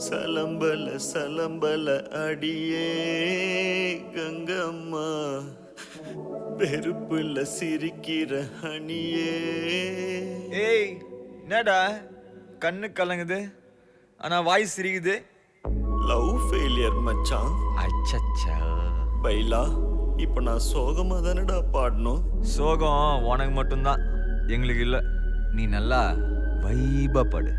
சலம்பல சலம்பல அடியே கங்கம்மா, வெறுப்புல சிரிக்கிற ஹனியே. ஏய் என்னடா கண்ணு கலங்குது ஆனா வாய் சிரிக்குது? லவ் ஃபெயிலியர் மச்சான். அச்சச்சா. பைலா, இப்ப நான் சோகமா தானடா பாடணும். சோகம் உனக்கு மட்டும்தான், எங்களுக்கு இல்ல. நீ நல்லா வைபா படு.